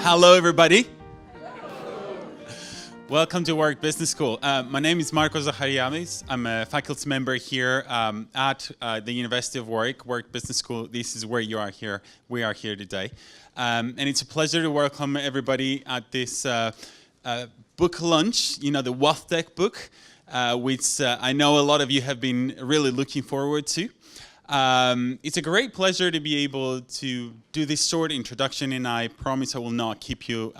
Hello, everybody. Welcome to Warwick Business School. My name is Markos Zachariadis. I'm a faculty member here at the University of Warwick Business School. This is where you are here. We are here today. And it's a pleasure to welcome everybody at this book launch, the FinTech book, which I know a lot of you have been really looking forward to. It's a great pleasure to be able to do this short introduction, and I promise I will not keep you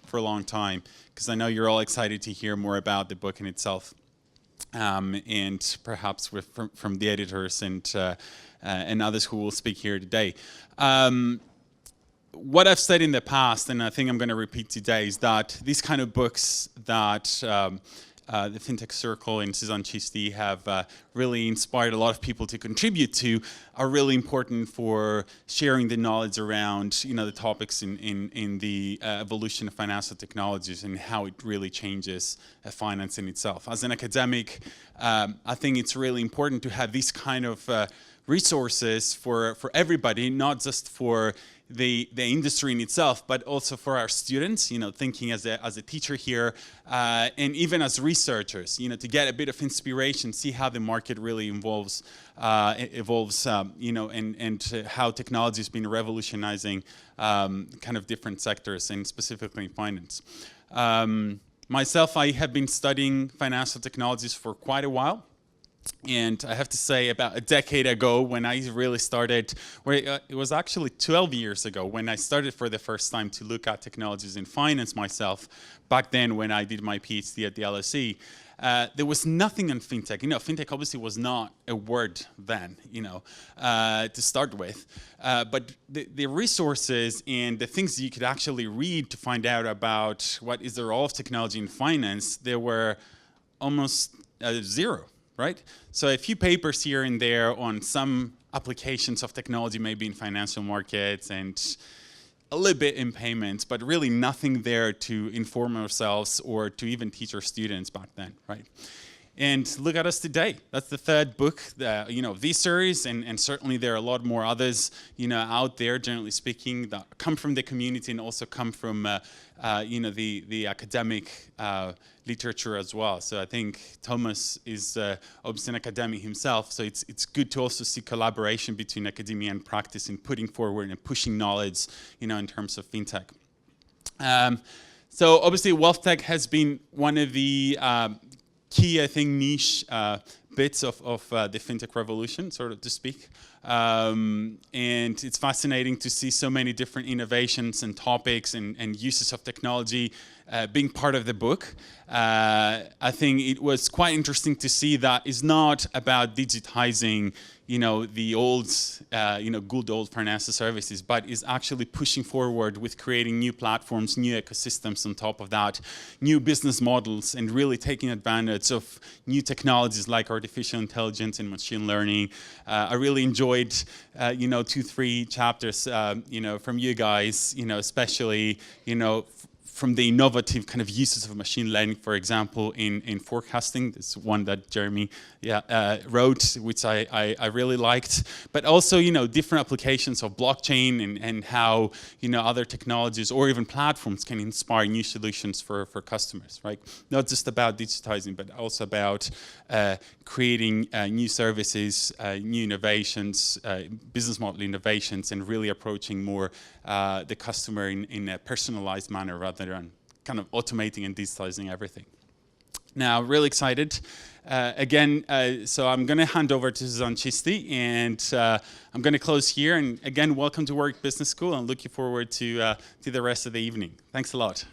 for a long time, because I know you're all excited to hear more about the book in itself, and perhaps from the editors and others who will speak here today. What I've said in the past, and I think I'm going to repeat today, is that these kind of books that the FinTech Circle and Susan Chisti have really inspired a lot of people to contribute to are really important for sharing the knowledge around the topics in the evolution of financial technologies and how it really changes finance in itself. As an academic, I think it's really important to have these kind of resources for everybody, not just for the industry in itself, but also for our students, thinking as a teacher here, and even as researchers, to get a bit of inspiration, see how the market really evolves, and how technology has been revolutionizing kind of different sectors, and specifically in finance. Myself, I have been studying financial technologies for quite a while. And I have to say, about a decade ago, when I really started, it was actually 12 years ago when I started for the first time to look at technologies in finance myself. Back then, when I did my PhD at the LSE, there was nothing on FinTech. FinTech obviously was not a word then, to start with. But the resources and the things you could actually read to find out about what is the role of technology in finance, there were almost zero. Right? So a few papers here and there on some applications of technology, maybe in financial markets and a little bit in payments, but really nothing there to inform ourselves or to even teach our students back then, right? And look at us today. That's the third book, of this series, and certainly there are a lot more others, out there, generally speaking, that come from the community and also come from, the academic literature as well. So I think Thomas is obviously an academic himself, so it's good to also see collaboration between academia and practice in putting forward and pushing knowledge, in terms of FinTech. So obviously, WealthTech has been one of the key, I think, niche bits of the FinTech revolution, sort of to speak. And it's fascinating to see so many different innovations and topics and uses of technology being part of the book. I think it was quite interesting to see that it's not about digitizing the old, good old financial services, but is actually pushing forward with creating new platforms, new ecosystems on top of that, new business models, and really taking advantage of new technologies like artificial intelligence and machine learning. I really enjoyed, 2-3 chapters, from you guys, especially, from the innovative kind of uses of machine learning, for example, in forecasting. This one that Jeremy wrote, which I really liked. But also, different applications of blockchain and how, other technologies or even platforms can inspire new solutions for customers, right? Not just about digitizing, but also about creating new services, new innovations, business model innovations, and really approaching more the customer in a personalized manner rather than kind of automating and digitizing everything. Now, really excited. Again, so I'm going to hand over to Susan Chisti, and I'm going to close here. And again, welcome to Warwick Business School, and looking forward to the rest of the evening. Thanks a lot.